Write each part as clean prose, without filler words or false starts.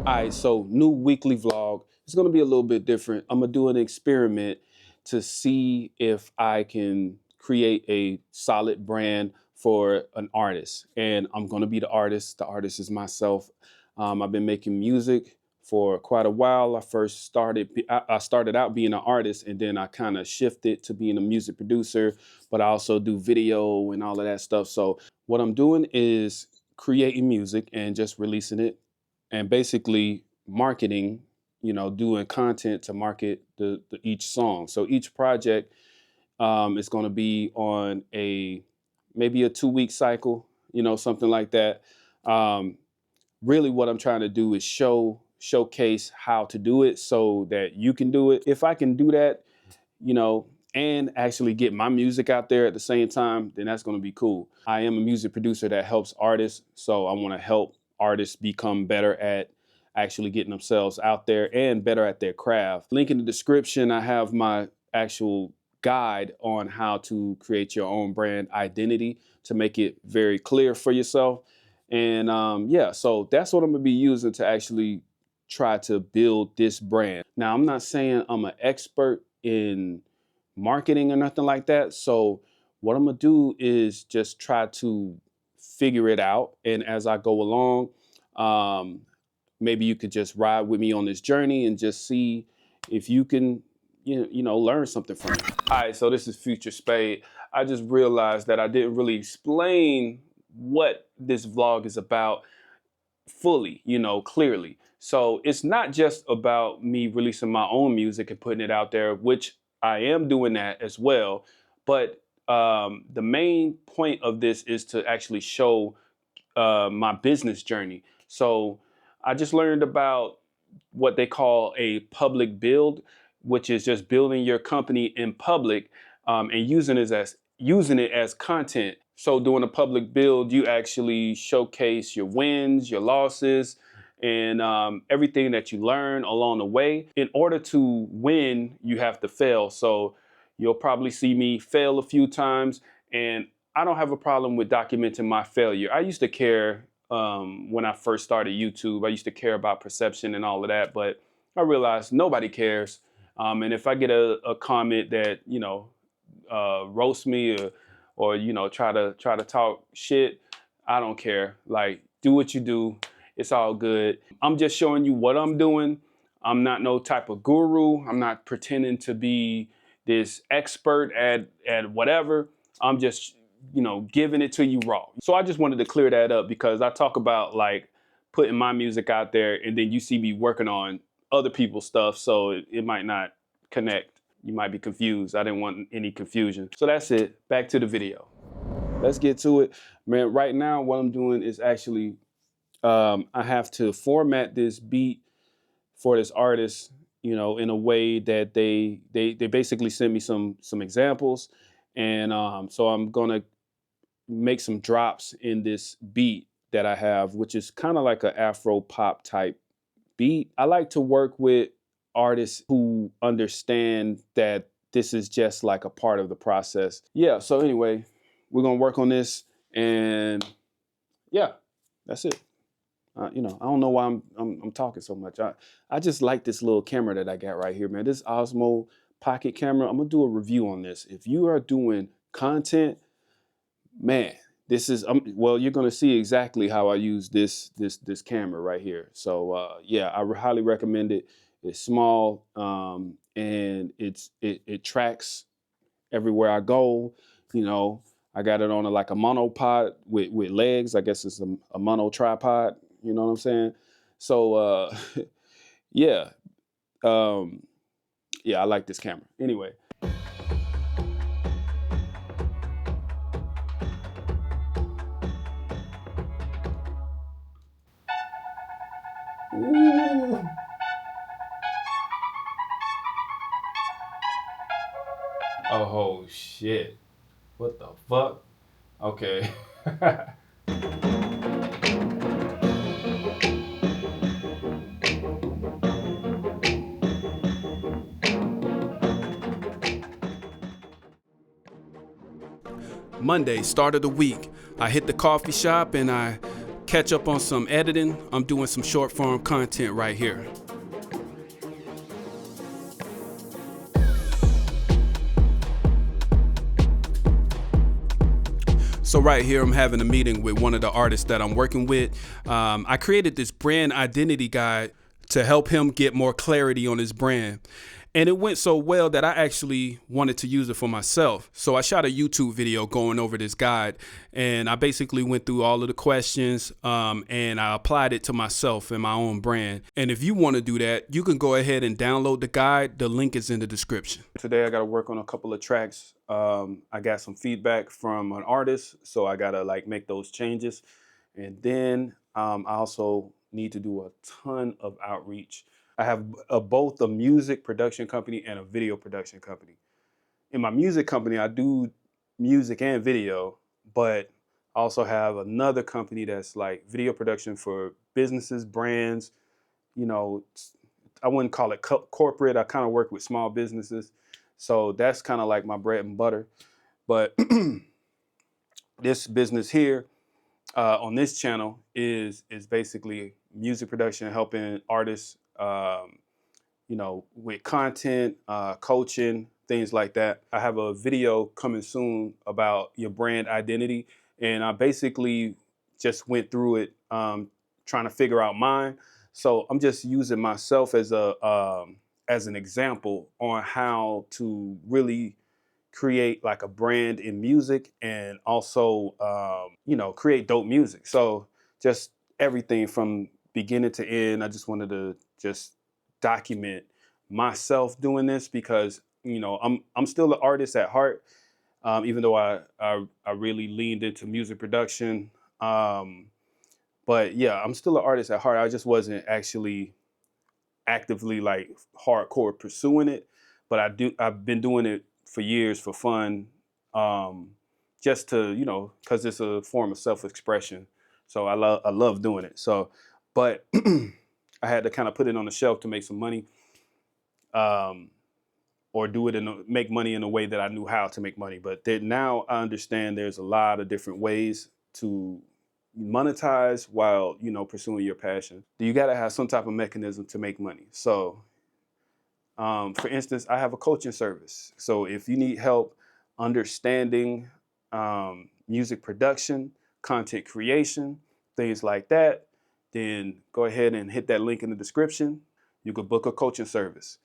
All right, so new weekly vlog. It's gonna be a little bit different. I'm gonna do an experiment to see if I can create a solid brand for an artist. And I'm gonna be the artist. The artist is myself. I've been making music for quite a while. I started out being an artist, and then I kind of shifted to being a music producer, but I also do video and all of that stuff. So what I'm doing is creating music and just releasing it and basically marketing, doing content to market the each song. So each project is going to be on maybe a 2-week cycle, something like that. Um, Really, what I'm trying to do is showcase how to do it so that you can do it. If I can do that, and actually get my music out there at the same time, then that's going to be cool. I am a music producer that helps artists, so I want to help artists become better at actually getting themselves out there and better at their craft. Link in the description, I have my actual guide on how to create your own brand identity to make it very clear for yourself. And yeah, so that's what I'm gonna be using to actually try to build this brand. Now, I'm not saying I'm an expert in marketing or nothing like that. So what I'm gonna do is just try to figure it out. And as I go along, maybe you could just ride with me on this journey and just see if you can, learn something from it. All right, so this is Future Spade. I just realized that I didn't really explain what this vlog is about fully, clearly. So it's not just about me releasing my own music and putting it out there, which I am doing that as well. But the main point of this is to actually show my business journey. So I just learned about what they call a public build, which is just building your company in public and using it as content. So doing a public build, you actually showcase your wins, your losses, and everything that you learn along the way. In order to win, you have to fail. So you'll probably see me fail a few times, and I don't have a problem with documenting my failure. I used to care when I first started YouTube. I used to care about perception and all of that, but I realized nobody cares. And if I get a comment that, roast me or try to talk shit, I don't care. Like, do what you do. It's all good. I'm just showing you what I'm doing. I'm not no type of guru. I'm not pretending to be this expert at whatever. I'm just, giving it to you raw. So I just wanted to clear that up because I talk about like putting my music out there and then you see me working on other people's stuff. So it might not connect. You might be confused. I didn't want any confusion. So that's it. Back to the video. Let's get to it. Man, right now what I'm doing is actually, I have to format this beat for this artist, in a way that they basically send me some examples. And so I'm gonna make some drops in this beat that I have, which is kind of like an Afro pop type beat. I like to work with artists who understand that this is just like a part of the process. Yeah, so anyway, we're gonna work on this, and yeah, that's it. I don't know why I'm talking so much. I just like this little camera that I got right here, man. This Osmo Pocket camera. I'm gonna do a review on this. If you are doing content, man, this is well, you're gonna see exactly how I use this camera right here. So yeah, I highly recommend it. It's small and it tracks everywhere I go. I got it on like a monopod with legs. I guess it's a mono tripod. You know what I'm saying? So yeah, yeah, I like this camera. Anyway. Ooh. Oh shit. What the fuck? Okay. Monday, start of the week. I hit the coffee shop and I catch up on some editing. I'm doing some short form content right here. So right here, I'm having a meeting with one of the artists that I'm working with. I created this brand identity guide to help him get more clarity on his brand. And it went so well that I actually wanted to use it for myself. So I shot a YouTube video going over this guide, and I basically went through all of the questions and I applied it to myself and my own brand. And if you want to do that, you can go ahead and download the guide. The link is in the description. Today I got to work on a couple of tracks. I got some feedback from an artist, so I got to like make those changes. And then I also need to do a ton of outreach. I have both a music production company and a video production company. In my music company, I do music and video, but I also have another company that's like video production for businesses, brands. You know, I wouldn't call it corporate. I kind of work with small businesses. So that's kind of like my bread and butter. But this business here on this channel is basically music production, helping artists you know, with content, coaching, things like that. I have a video coming soon about your brand identity, and I basically just went through it trying to figure out mine. So I'm just using myself as an example on how to really create like a brand in music, and also you know, create dope music. So just everything from beginning to end, I just wanted to just document myself doing this, because you know, I'm still an artist at heart, even though I really leaned into music production. But yeah, I'm still an artist at heart. I just wasn't actually actively like hardcore pursuing it, but I've been doing it for years for fun, just to, you know, because it's a form of self-expression. So I love doing it. So, but I had to kind of put it on the shelf to make some money, or do it make money in a way that I knew how to make money. But now I understand there's a lot of different ways to monetize while, you know, pursuing your passion. You got to have some type of mechanism to make money. So for instance, I have a coaching service. So if you need help understanding music production, content creation, things like that, then go ahead and hit that link in the description. You could book a coaching service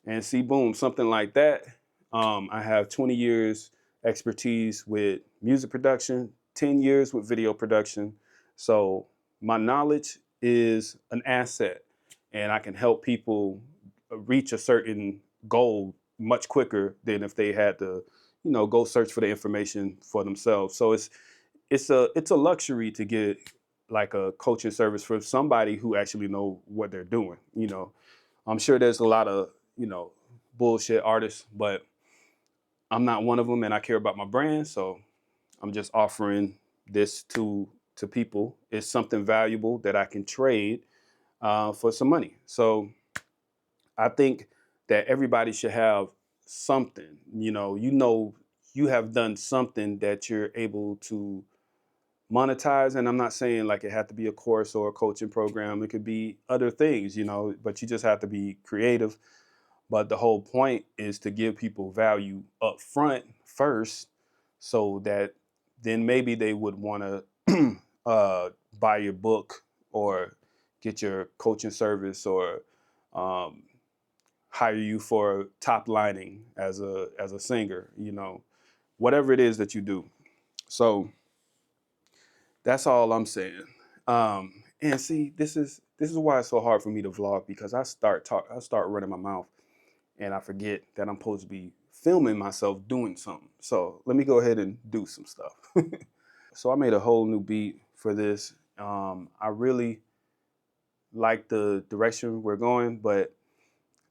and see, boom, something like that. I have 20 years expertise with music production, 10 years with video production. So my knowledge is an asset, and I can help people reach a certain goal much quicker than if they had to, you know, go search for the information for themselves. So it's a luxury to get like a coaching service for somebody who actually know what they're doing. You know, I'm sure there's a lot of, you know, bullshit artists, but I'm not one of them, and I care about my brand. So I'm just offering this to people. It's something valuable that I can trade for some money. So I think that everybody should have something, you know, you have done something that you're able to monetize. And I'm not saying like it had to be a course or a coaching program. It could be other things, you know, but you just have to be creative. But the whole point is to give people value up front first, so that then maybe they would want to buy your book or get your coaching service, or hire you for top lining as a singer, you know, whatever it is that you do. So that's all I'm saying. And see, this is why it's so hard for me to vlog, because I start running my mouth, and I forget that I'm supposed to be filming myself doing something. So let me go ahead and do some stuff. So I made a whole new beat for this. I really like the direction we're going, but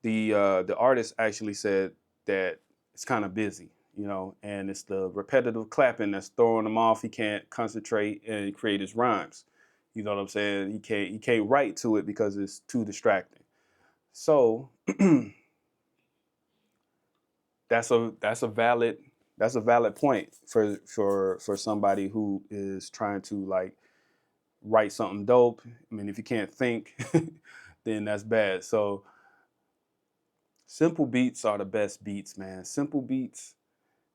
the artist actually said that it's kind of busy, you know, and it's the repetitive clapping that's throwing him off. He can't concentrate and create his rhymes. You know what I'm saying? He can't write to it because it's too distracting. So that's a valid point for somebody who is trying to like write something dope. I mean, if you can't think, then that's bad. So simple beats are the best beats, man. Simple beats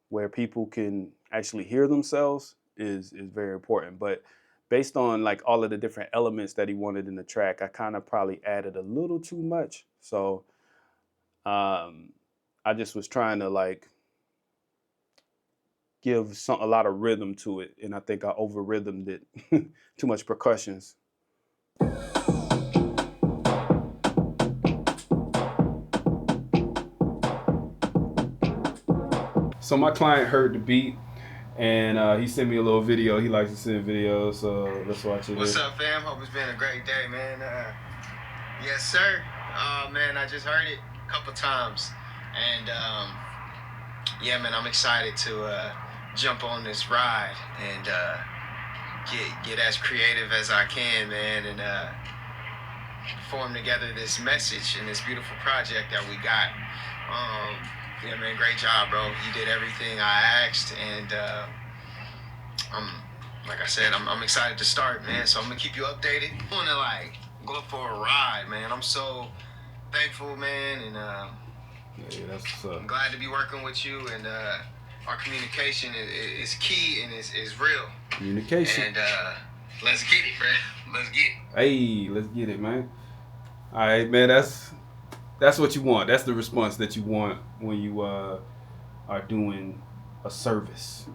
where people can actually hear themselves is very important. But based on like all of the different elements that he wanted in the track, I kind of probably added a little too much. So I just was trying to like give a lot of rhythm to it, and I think I over rhythmed it. Too much percussions. So my client heard the beat, and he sent me a little video. He likes to send videos, so let's watch it. What's up, fam? Hope it's been a great day, man. Yes, sir. Man, I just heard it a couple times, and yeah, man, I'm excited to jump on this ride and get as creative as I can, man, and form together this message and this beautiful project that we got. Yeah, man, great job, bro. You did everything I asked, and like I said, I'm excited to start, man. So I'm gonna keep you updated. I wanna like go for a ride, man. I'm so thankful, man, and yeah, that's what's up. I'm glad to be working with you, and our communication is key and is real. Communication. And let's get it, bro. Let's get it. Hey, let's get it, man. All right, man. That's what you want. That's the response that you want when you are doing a service.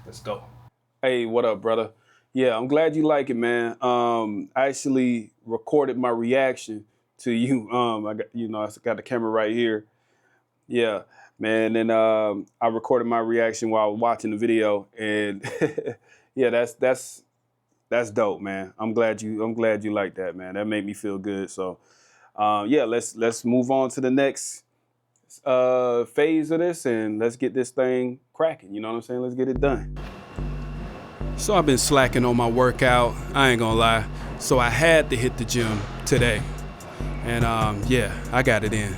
Let's go. Hey, what up, brother? Yeah, I'm glad you like it, man. I actually recorded my reaction to you. I got the camera right here. Yeah, man. And I recorded my reaction while I was watching the video, and yeah, that's dope, man. I'm glad you like that, man. That made me feel good. So. Yeah, let's move on to the next phase of this, and let's get this thing cracking. You know what I'm saying? Let's get it done. So I've been slacking on my workout. I ain't gonna lie. So I had to hit the gym today, and yeah, I got it in.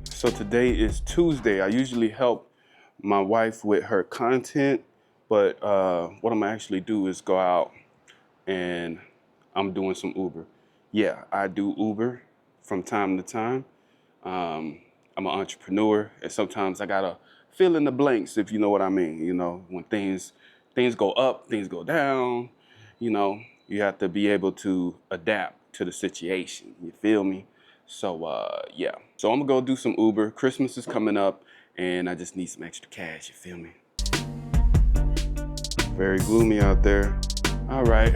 So today is Tuesday. I usually help my wife with her content, but what I'm gonna actually do is go out and I'm doing some Uber. Yeah, I do Uber from time to time. I'm an entrepreneur, and sometimes I gotta fill in the blanks, if you know what I mean. You know, when things go up, things go down, you know, you have to be able to adapt to the situation. You feel me? So yeah, so I'm gonna go do some Uber. Christmas is coming up, and I just need some extra cash, you feel me? Very gloomy out there. All right,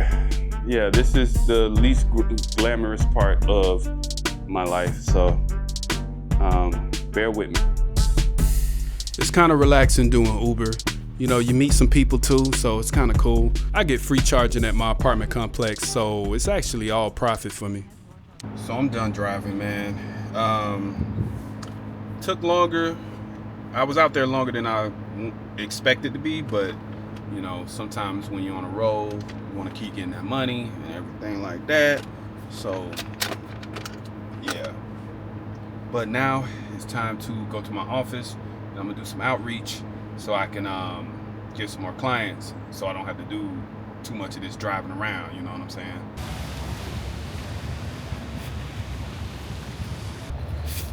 yeah, this is the least glamorous part of my life, so bear with me. It's kind of relaxing doing Uber. You know, you meet some people too, so it's kind of cool. I get free charging at my apartment complex, so it's actually all profit for me. So I'm done driving, man. Took longer. I was out there longer than I expected to be, but you know, sometimes when you're on a roll, you want to keep getting that money and everything like that. So yeah. But now it's time to go to my office, and I'm gonna do some outreach so I can get some more clients, so I don't have to do too much of this driving around. You know what I'm saying?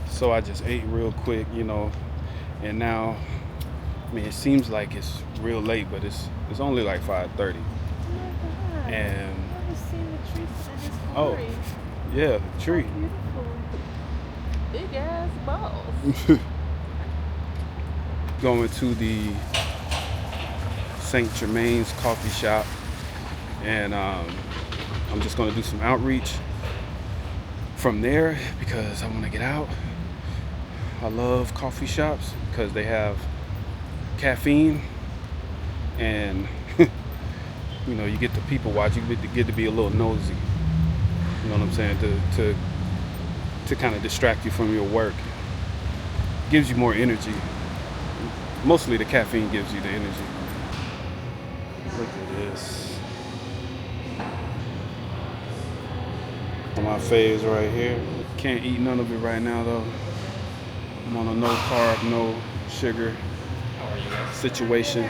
So I just ate real quick, you know, and now, I mean, it seems like it's real late, but it's only like 5:30. Oh my God. And I've never seen the tree in this oh, glory. yeah, the tree. So beautiful. Big ass balls. Going to the St. Germain's coffee shop, and I'm just gonna do some outreach from there because I want to get out. I love coffee shops because they have caffeine, and you know, you get to people watch. You get to be a little nosy. You know what I'm saying? To kind of distract you from your work. gives you more energy. Mostly the caffeine gives you the energy. Look at this. My phase right here. Can't eat none of it right now though. I'm on a no carb, no sugar situation.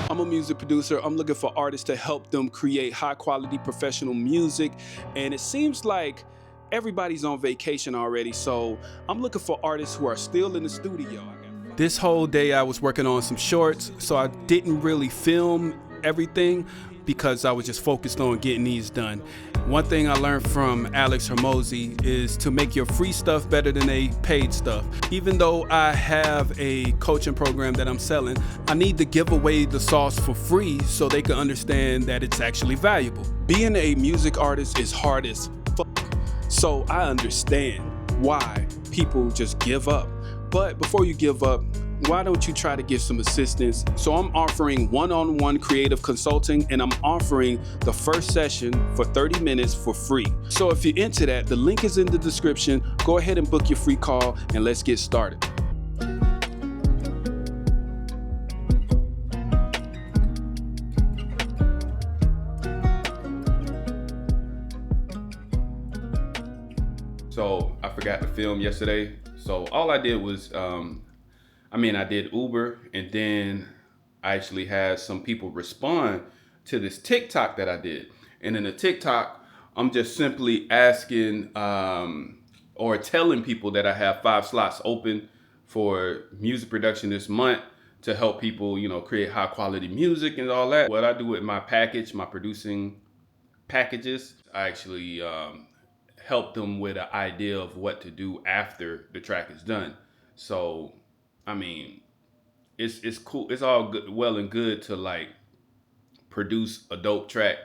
I'm a music producer. I'm looking for artists to help them create high quality professional music. And it seems like everybody's on vacation already. So I'm looking for artists who are still in the studio. This whole day I was working on some shorts, so I didn't really film everything because I was just focused on getting these done. One thing I learned from Alex Hermosi is to make your free stuff better than a paid stuff. Even though I have a coaching program that I'm selling, I need to give away the sauce for free so they can understand that it's actually valuable. Being a music artist is hard as fuck, so I understand why people just give up. But before you give up, why don't you try to give some assistance? So I'm offering one-on-one creative consulting, and I'm offering the first session for 30 minutes for free. So if you're into that, the link is in the description. Go ahead and book your free call and let's get started. So I forgot to film yesterday. So all I did was, I did Uber, and then I actually had some people respond to this TikTok that I did. And in the TikTok, I'm just simply asking or telling people that I have 5 slots open for music production this month to help people, create high quality music and all that. What I do with my package, my producing packages, I actually help them with an idea of what to do after the track is done. So, it's cool. It's all good, well and good to like produce a dope track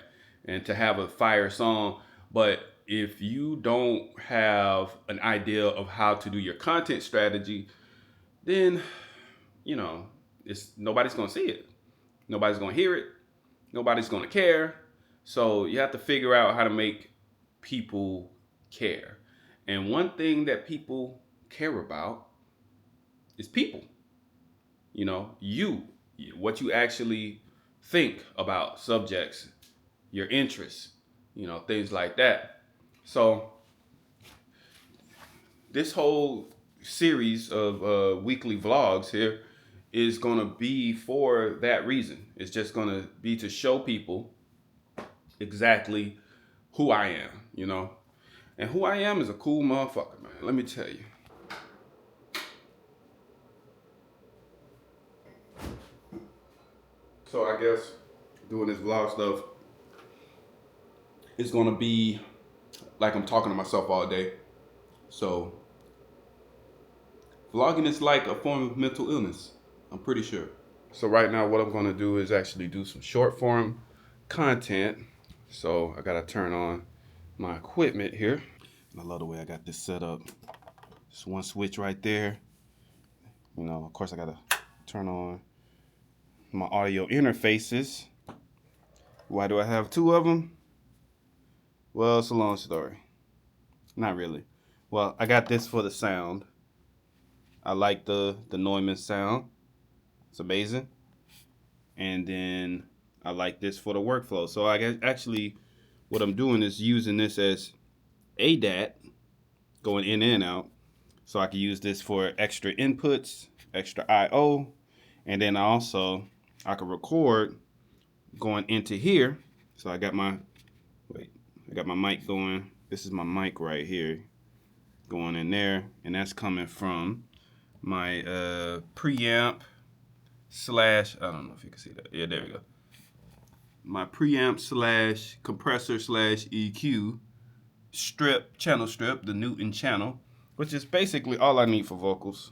and to have a fire song, but if you don't have an idea of how to do your content strategy, then it's nobody's gonna see it, nobody's gonna hear it, nobody's gonna care. So you have to figure out how to make people care. And one thing that people care about is people. What you actually think about subjects, your interests, things like that. So this whole series of weekly vlogs here is going to be for that reason. It's just going to be to show people exactly who I am, And who I am is a cool motherfucker, man. Let me tell you. So I guess doing this vlog stuff is gonna be like I'm talking to myself all day. So vlogging is like a form of mental illness, I'm pretty sure. So right now what I'm gonna do is actually do some short form content. So I gotta turn on my equipment here. And I love the way I got this set up. Just one switch right there. Of course I gotta turn on my audio interfaces. Why do I have 2 of them? Well, it's a long story. Not really. Well, I got this for the sound. I like the Neumann sound. It's amazing. And then I like this for the workflow. So I guess actually what I'm doing is using this as ADAT, going in and out. So I can use this for extra inputs, extra I/O, and then I can record going into here. So I got my mic going. This is my mic right here going in there, and that's coming from my preamp slash, I don't know if you can see that. Yeah, there we go. My preamp slash compressor slash EQ channel strip, the Newton channel, which is basically all I need for vocals.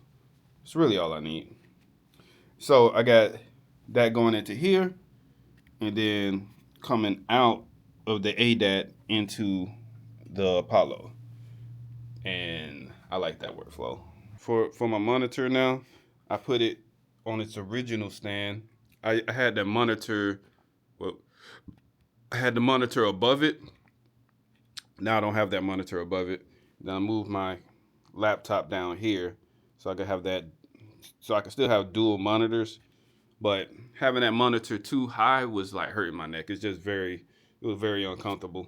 It's really all I need. So I got that going into here, and then coming out of the ADAT into the Apollo. And I like that workflow. For my monitor now, I put it on its original stand. I had that monitor, I had the monitor above it. Now I don't have that monitor above it. Then I moved my laptop down here, so I could have that, so I could still have dual monitors. But having that monitor too high was like hurting my neck. It's just it was very uncomfortable.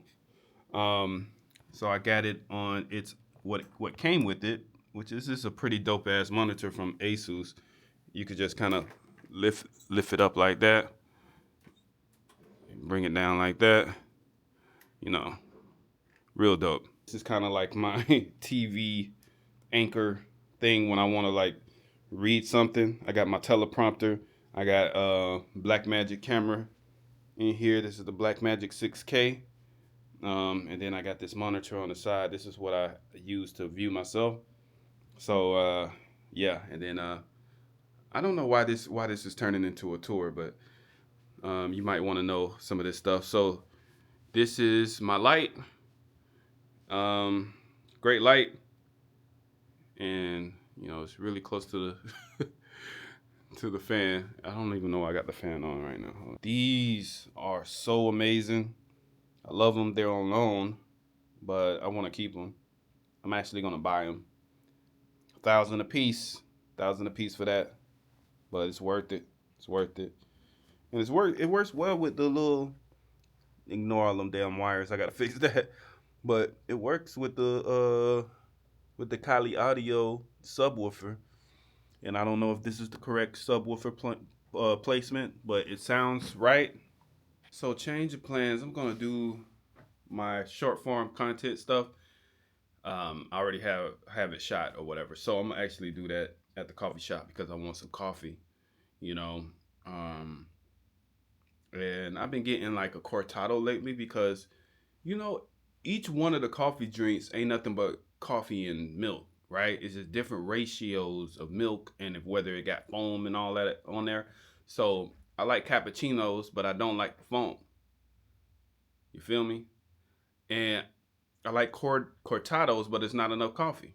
So I got it on what came with it, which is just a pretty dope ass monitor from Asus. You could just kind of lift it up like that, bring it down like that. You know, real dope. This is kind of like my TV anchor thing when I want to like read something. I got my teleprompter. I got Blackmagic camera in here. This is the Blackmagic 6K. And then I got this monitor on the side. This is what I use to view myself. So yeah, and then I don't know why this is turning into a tour, but you might want to know some of this stuff. So this is my light. Great light, and you know it's really close to the to the fan. I don't even know why I got the fan on right now. These are so amazing. I love them. They're on loan, but I want to keep them. I'm actually gonna buy them. $1,000 a piece. $1,000 a piece for that, but it's worth it. It's worth it, and it works well with the little. Ignore all them damn wires. I gotta fix that. But it works with the Kali Audio subwoofer, and I don't know if this is the correct subwoofer placement, but it sounds right. So change of plans. I'm gonna do my short form content stuff. I already have it shot or whatever, so I'm gonna actually do that at the coffee shop because I want some coffee, you know. And I've been getting like a cortado lately because, you know, each one of the coffee drinks ain't nothing but coffee and milk, right? It's just different ratios of milk and whether it got foam and all that on there. So I like cappuccinos, but I don't like the foam. You feel me? And I like cortados, but it's not enough coffee.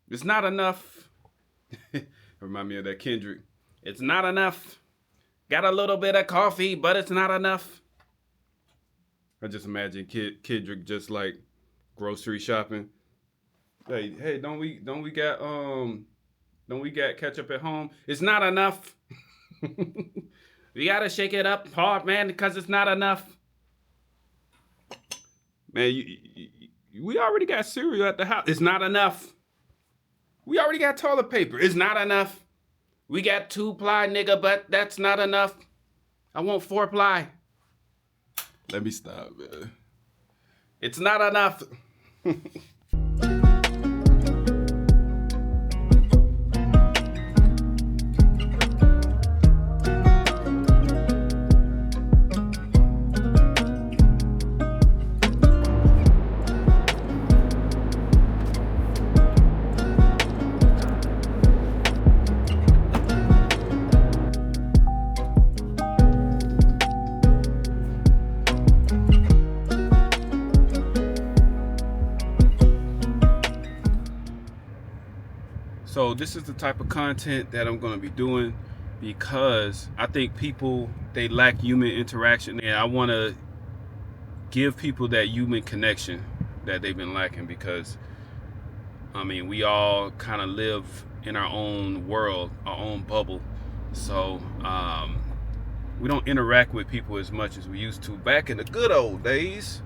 It's not enough. Remind me of that Kendrick. It's not enough. Got a little bit of coffee, but it's not enough. I just imagine Kendrick just like grocery shopping. Hey, don't we got ketchup at home? It's not enough. We gotta shake it up hard, man, because it's not enough. Man, we already got cereal at the house. It's not enough. We already got toilet paper. It's not enough. We got 2-ply, nigga, but that's not enough. I want 4-ply. Let me stop, man. It's not enough. So this is the type of content that I'm going to be doing because I think people, they lack human interaction, and I want to give people that human connection that they've been lacking because, I mean, we all kind of live in our own world, our own bubble. So we don't interact with people as much as we used to back in the good old days.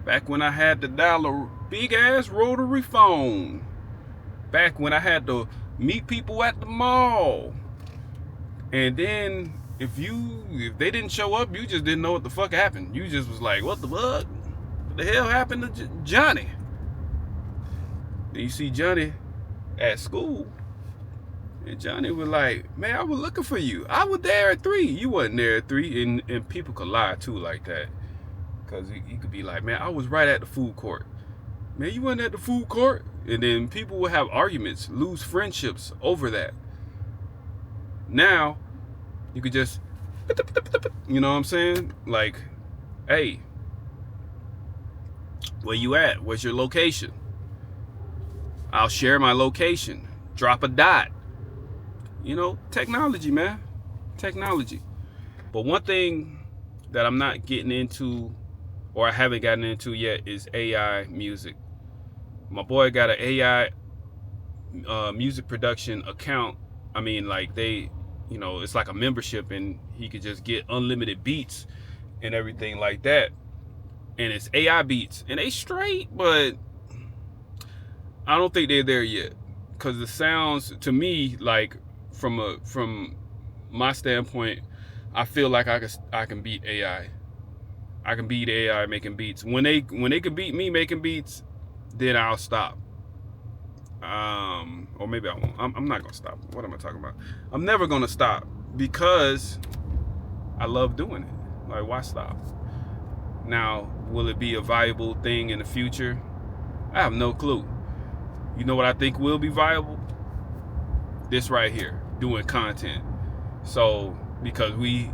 Back when I had to dial a big ass rotary phone. Back when I had to meet people at the mall. And then if they didn't show up, you just didn't know what the fuck happened. You just was like, what the fuck? What the hell happened to Johnny? Then you see Johnny at school. And Johnny was like, man, I was looking for you. I was there at 3. You wasn't there at 3. And people could lie too like that. Because he could be like, man, I was right at the food court. Man, you wasn't at the food court. And then people will have arguments, lose friendships over that. Now, you could just, you know what I'm saying? Like, hey, where you at? Where's your location? I'll share my location. Drop a dot. You know, technology, man. Technology. But one thing that I'm not getting into, or I haven't gotten into yet, is AI music. My boy got an AI music production account. I mean, like they, you know, it's like a membership, and he could just get unlimited beats and everything like that. And it's AI beats, and they straight, but I don't think they're there yet, because the sounds to me, like from my standpoint, I feel like I can beat AI. I can beat AI making beats. When they can beat me making beats, then I'll stop. Or maybe I won't. I'm not gonna stop. What am I talking about? I'm never gonna stop because I love doing it. Like, why stop? Now, will it be a viable thing in the future? I have no clue. You know what I think will be viable? This right here, doing content. So, because we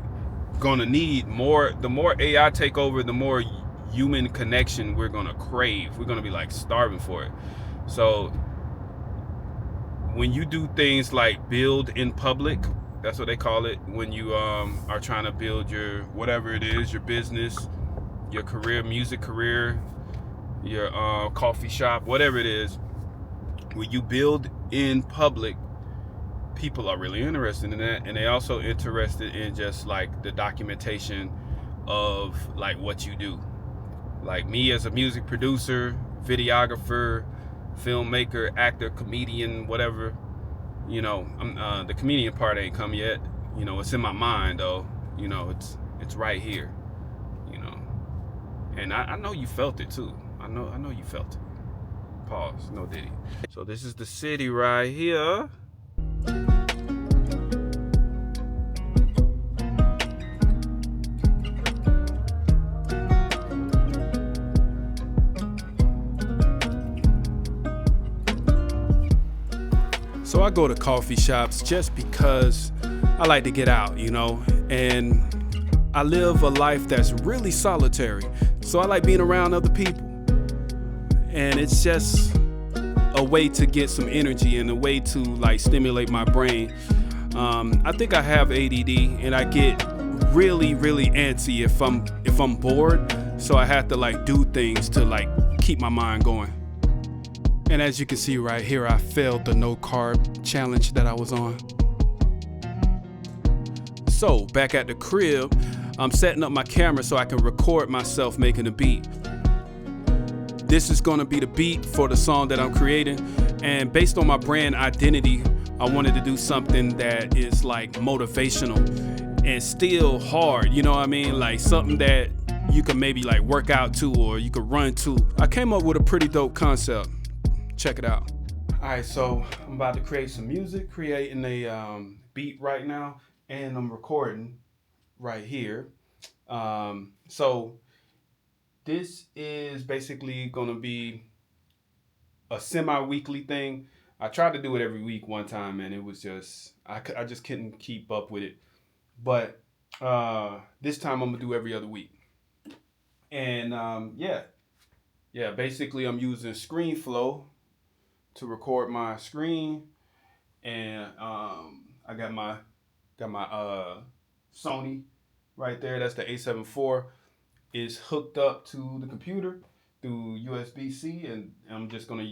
gonna need more, the more AI take over, the more human connection we're gonna crave. We're gonna be like starving for it. So when you do things like build in public, that's what they call it, when you are trying to build your whatever it is, your business, your career, music career, your coffee shop, whatever it is, when you build in public, people are really interested in that, and they also interested in just like the documentation of like what you do. Like me as a music producer, videographer, filmmaker, actor, comedian, whatever, you know, the comedian part ain't come yet. You know, it's in my mind though. You know, it's right here. You know, and I know you felt it too. I know you felt it. Pause. No diddy. So this is the city right here. So I go to coffee shops just because I like to get out, you know, and I live a life that's really solitary. So I like being around other people. And it's just a way to get some energy and a way to like stimulate my brain. I think I have ADD, and I get really, really antsy if I'm bored. So I have to like do things to like keep my mind going. And as you can see right here, I failed the no carb challenge that I was on. So back at the crib, I'm setting up my camera so I can record myself making a beat. This is gonna be the beat for the song that I'm creating. And based on my brand identity, I wanted to do something that is like motivational and still hard, you know what I mean? Like something that you can maybe like work out to, or you could run to. I came up with a pretty dope concept. Check it out. All right, so I'm about to create some music, creating a beat right now, and I'm recording right here. So this is basically gonna be a semi-weekly thing. I tried to do it every week one time, and it was just, I just couldn't keep up with it. But this time I'm gonna do every other week. And yeah, basically I'm using ScreenFlow to record my screen, and I got my Sony right there. That's the A7 IV. Is hooked up to the computer through USB-C, and I'm just gonna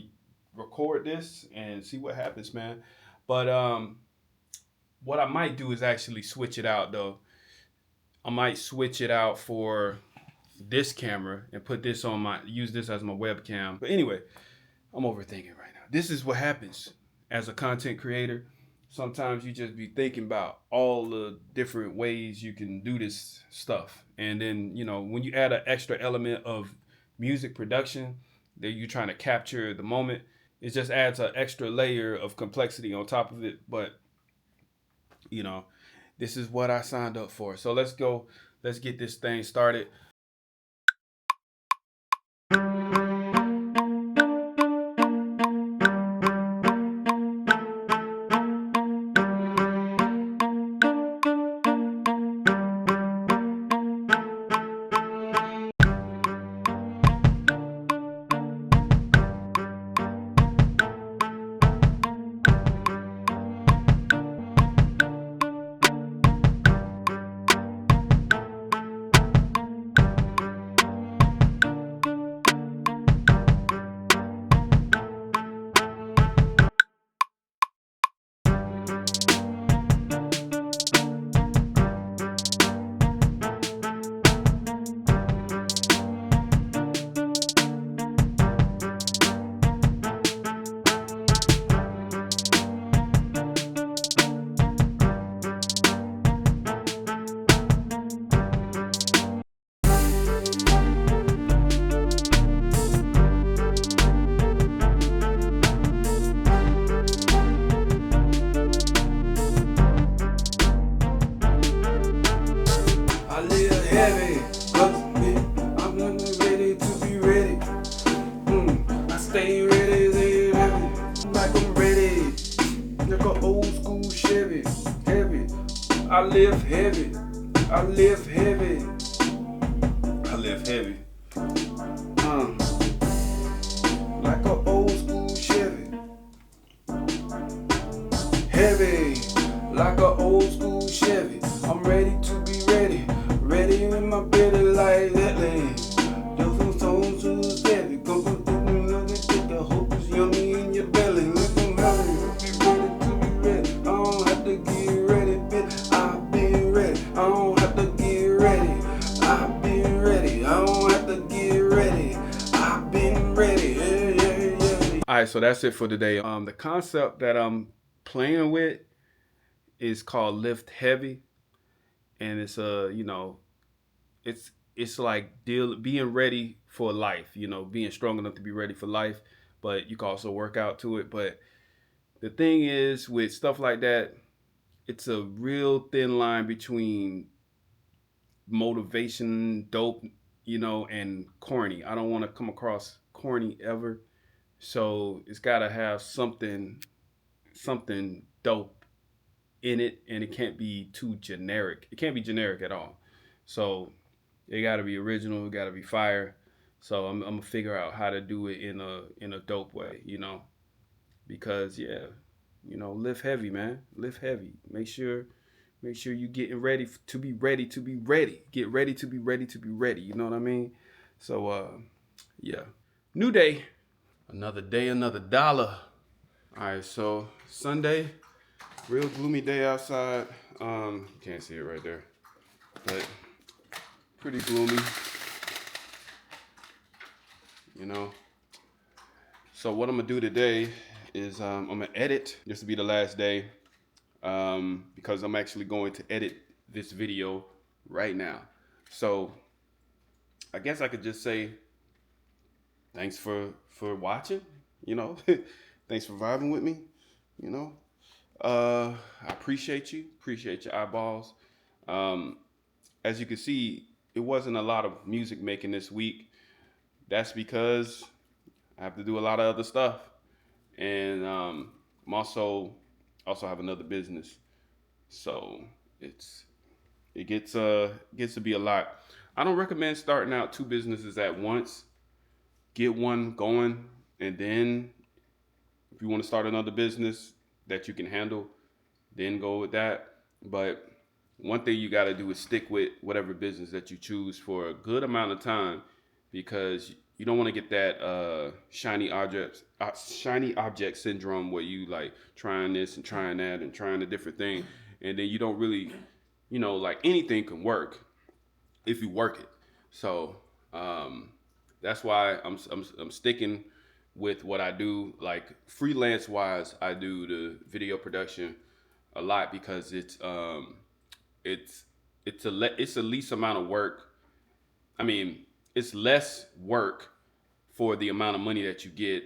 record this and see what happens, man. But what I might do is actually switch it out though. I might switch it out for this camera and put this on use this as my webcam. But anyway, I'm overthinking right now. This is what happens as a content creator. Sometimes you just be thinking about all the different ways you can do this stuff. And then, you know, when you add an extra element of music production that you're trying to capture the moment, it just adds an extra layer of complexity on top of it. But, you know, this is what I signed up for. So let's get this thing started. I live heavy. I live heavy. I live heavy. Like a old school Chevy. Heavy. Like a old school Chevy. I'm ready to be ready. Ready in my belly like that lady. Those songs who's heavy. Go through the hope is yummy in your belly. Look at me. Ready to be ready. I don't have to get ready, bitch. I've been ready. I don't have to get ready. I've been ready. I don't have to get ready. I've been ready. Yeah. All right, so that's it for today. The concept that I'm playing with is called lift heavy, and it's it's like being ready for life. Being strong enough to be ready for life, but you can also work out to it. But the thing is, with stuff like that, it's a real thin line between motivation, dope, and corny. I don't want to come across corny ever. So it's got to have something dope in it, and it can't be too generic. It can't be generic at all. So it got to be original. It got to be fire. So I'm gonna figure out how to do it in a dope way, because lift heavy, man. Lift heavy. Make sure you getting ready to be ready to be ready. Get ready to be ready to be ready. You know what I mean? So yeah. New day. Another day, another dollar. All right, so Sunday, real gloomy day outside. Can't see it right there, but pretty gloomy. So what I'm gonna do today is I'm gonna edit. This will be the last day because I'm actually going to edit this video right now. So I guess I could just say thanks for watching. Thanks for vibing with me. I appreciate you. Appreciate your eyeballs. As you can see, it wasn't a lot of music making this week. That's because I have to do a lot of other stuff, and I'm also have another business, so it gets to be a lot. I don't recommend starting out 2 businesses at once. Get one going, and then if you want to start another business that you can handle, then go with that. But one thing you got to do is stick with whatever business that you choose for a good amount of time, because you don't want to get that shiny object syndrome where you like trying this and trying that and trying a different thing, and then you don't really, like anything can work if you work it. So that's why I'm sticking with what I do. Like freelance wise, I do the video production a lot because it's the least amount of work. I mean, it's less work for the amount of money that you get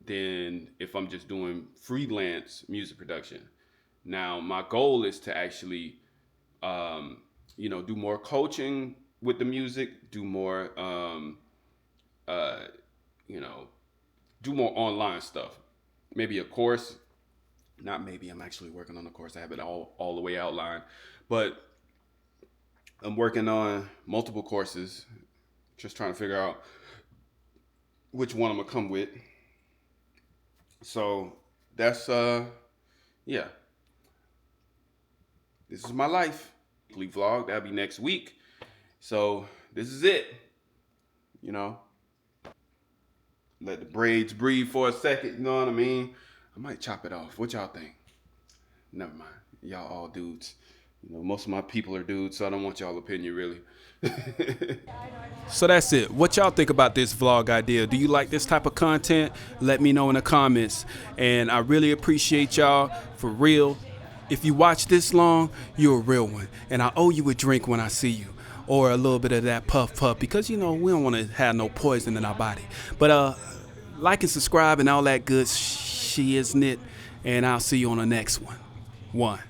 than if I'm just doing freelance music production. Now, my goal is to actually, do more coaching with the music, do more, do more online stuff. Maybe a course. Not maybe, I'm actually working on a course. I have it all the way outlined. But I'm working on multiple courses, just trying to figure out which one I'm gonna come with. So that's yeah. This is my life. Weekly vlog, that'll be next week. So this is it. Let the braids breathe for a second, you know what I mean? I might chop it off. What y'all think? Never mind. Y'all all dudes. Most of my people are dudes, so I don't want y'all opinion really. So that's it. What y'all think about this vlog idea? Do you like this type of content? Let me know in the comments. And I really appreciate y'all, for real. If you watch this long, you're a real one. And I owe you a drink when I see you. Or a little bit of that puff, because, we don't want to have no poison in our body. But like and subscribe and all that good shiznit. And I'll see you on the next one.